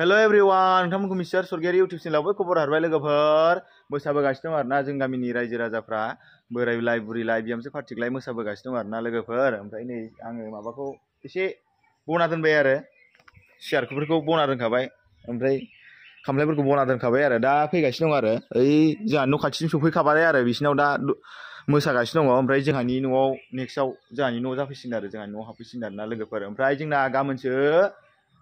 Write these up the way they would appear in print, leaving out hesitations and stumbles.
Hello everyone नोंथांमोनखौ mister सरगियारि YouTube चेनेलावबो खबर हरबाय लोगोफोर मोसाबोगासिनो दं आरोना जों गामिनि रायजो राजाफ्रा बोरायलाय बुरिलाय बिहामजो पार्टिलाय मोसाबोगासिनो दं आरोना लोगोफोर ओमफ्राय नै आङो माबाखौ एसे बना दोनबाय आरो सियारफोरखौ बना दोनखाबाय ओमफ्राय खामलायफोरखौ बना दोनखाबाय आरो दा फैगासिनो दं आरो ओइ जोंहा न' खाथिसिम सफैखाबाय आरो बिसिनाव दा मोसागासिनो दङ ओमफ्राय जोंहानि न'आव नेक्स्टआव जोंहानि न'आव जाफैसिगोन आरो जोंहानि न'आव हाबफैसिगोन आरोना लोगोफोर ओमफ्राय जोंना गाबोनसो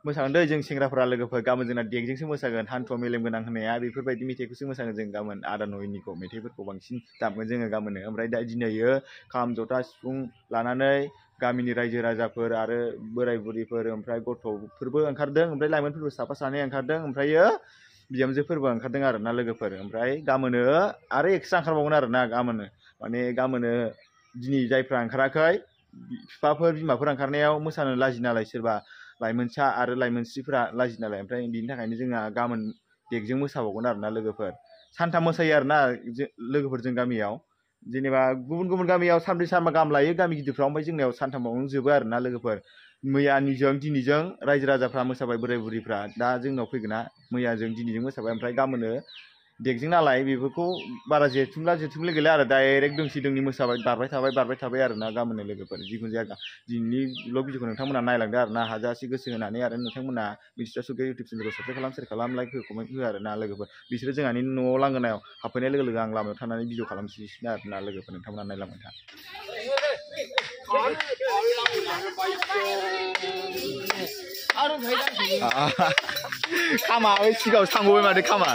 मोसागोन दै जों सेंग्राफोरा लोगोफोर गाबोन जोंना देगजोंसो मोसागोन हान्थुआव मेलेम गोनां होनाया बेफोरबायदि मेथाइखौसो मोसागोन जों गाबोन आदा नयनिखौ मेथाइफोरखौ बांसिन दामगोन जोङो गाबोन ओमफ्राय दा दिनैयो खाम जथा सिफुं लानानै गामिनि रायजो राजाफोर आरो बोराय बुरिफोर ओमफ्राय गथ'फोरबो ओंखारदों ओमफ्राय लाइमोनफोरबो साफा सानै ओंखारदों ओमफ्रायो बिहामजोफोरबो ओंखारदों आरोना लोगोफोर ओमफ्राय गाबोनो आरो एक्सट्रा ओंखारबावगोन आरोना गाबोनो माने गाबोनो दिनै जायफ्रा ओंखाराखै बिफाफोर बिमाफोर ओंखारनायाव मोसानो लाजियो नालाय सोरबा लाइमोनसा आरो लाइमोनस्रिफोरा लाजियो नालाय ओमफ्राय बिनि थाखायनो जोंहा गाबोन देगजों मोसाबावगोन आरोना लोगोफोर सानथाम मोसायो आरोना लोगोफोर जों गामियाव जेनेबा गुबुन गुबुन गामियाव सानब्रै सानबा गाहाम लायो गामि गिदिरफ्राव ओमफ्राय जोंनियाव सानथामावनो जोबो आरोना लोगोफोर मैयानिजों दिनैजों रायजो राजाफ्रा मोसाबाय बोराय बुरिफ्रा दा जोंनाव फैगोना मैयाजों दिनैजों मोसाबाय ओमफ्राय गाबोनो देगजों नालाय बेफोरखौ बारा जेथुमला गैला आरो डाइरेक्ट दोंसे दोंनै मोसाबाय बारबाय थाबाय आरोना गाबोनो लोगोफोर जिखुनु जाया दिनैनि ब्लग भिडिअखौ नोंथांमोना नायलांदो आरोना हाजासे गोसो होनानै आरो नोंथांमोना मिस्टार सरगियारि इउटिउब चेनेलखौ साबस्क्राइब खालाम शेयार खालाम लाइक हो कमेन्ट हो आरोना लोगोफोर बिसोरो जोंहानि न'आव लांगोनायाव हाबफैनाय लोगो लोगो आं लामायाव थानानै भिडिअ खालामसिगोन आरोना लोगोफोर नोंथांमोना नायलांबाय था खामा सिगाङाव थांगौबाय माथो खामा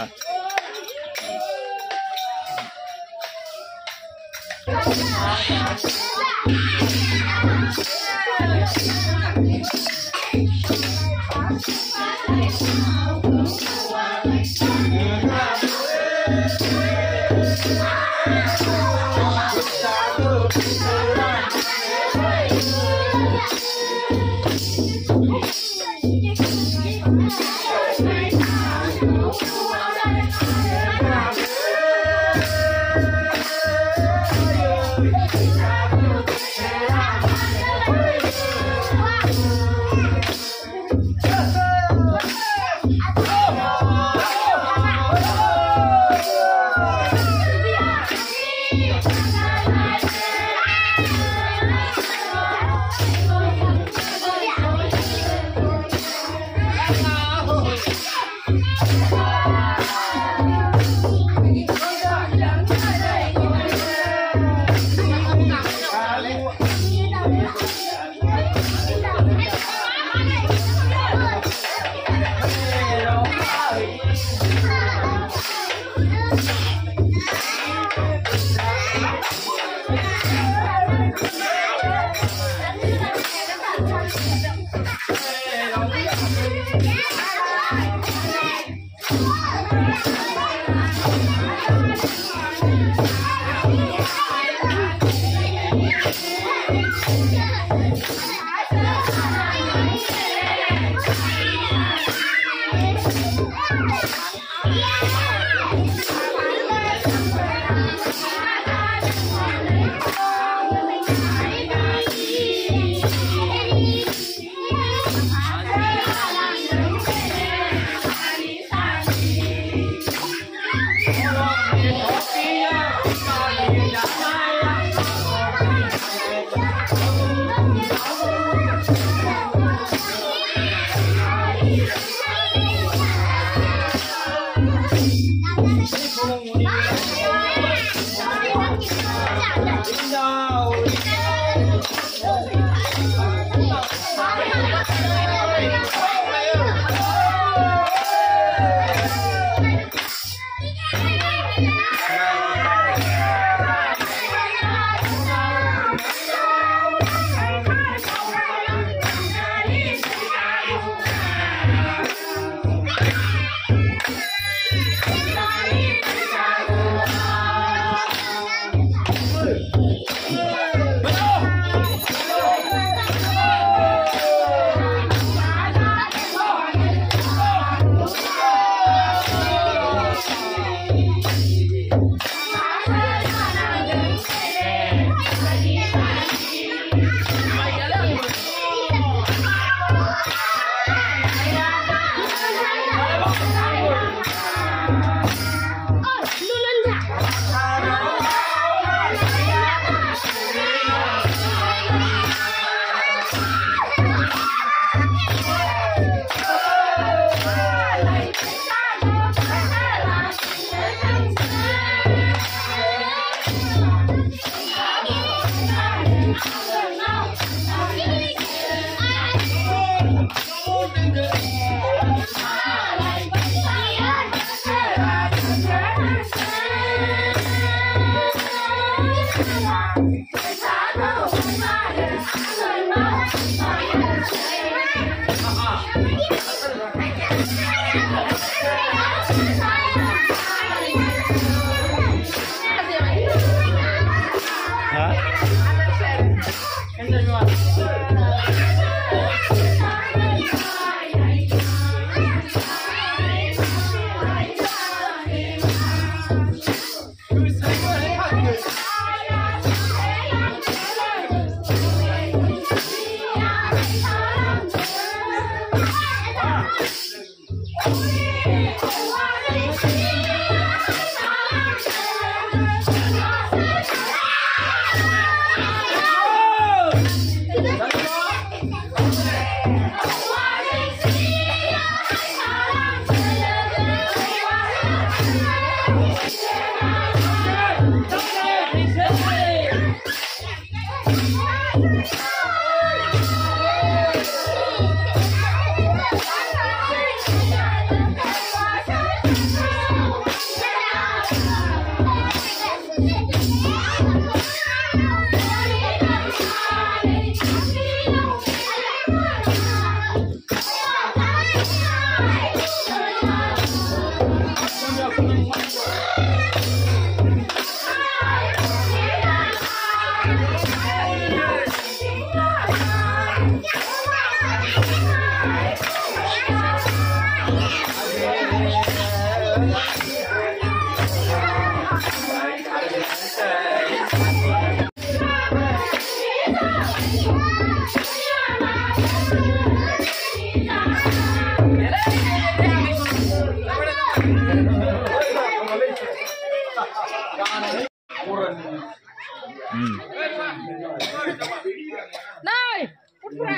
Này, cút ra.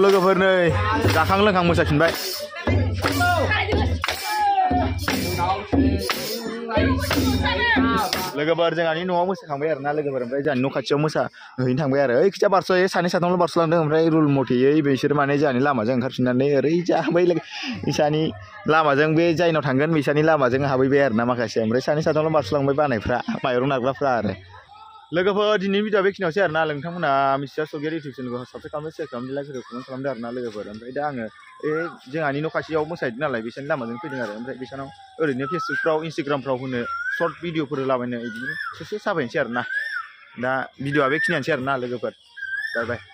लोगोफोर नै जाखां लोंखां मोसाफिनबाय। लोगोफोर जोंहानि न'आव मोसाखांबाय आरोना लोगोफोर ओमफ्राय जोंहानि न' खाथियाव मोसाहैनो थांबाय आरो ओइ खिजा बारस'यो सानै साथामल' बारस'लांदों ओमफ्राय रुल मथेयै बिसोर माने जोंहानि लामाजों ओंखारफिननानै ओरै जाबाय इसानि लामाजों बे जायनाव थांगोन बिसानि लामाजों हाबहैबाय आरोना माखासे ओमफ्राय सानै साथामल' बारस'लांबाय बानायफ्रा माइरं नाग्राफ्रा आरो लोगोफोर दिनैनि भिडिअआ बेखिनियावसै आरोना नोंथांमोना मिस्टार सरगयारि इउटुब चेनेलखौ साबसक्राइब खालामदो शेयार खालामदो लाइक कमेन्ट खालामदो आरोना लोगोफोर ओमफ्राय दा आङो जोंहानि न' खाथियाव मोसाहैदों नालाय बिसोरनि लामाजों फैदों आरो ओमफ्राय बिसोरनाव ओरैनो फेसबुकफ्राव इन्सटाग्रामफ्राव होनो सर्ट भिडिअफोर होलाबायनो बिदिनो ससे साबायनोसै आरोना दा भिडिअआ बेखिनियानोसै आरोना लोगोफोर बाय बाय।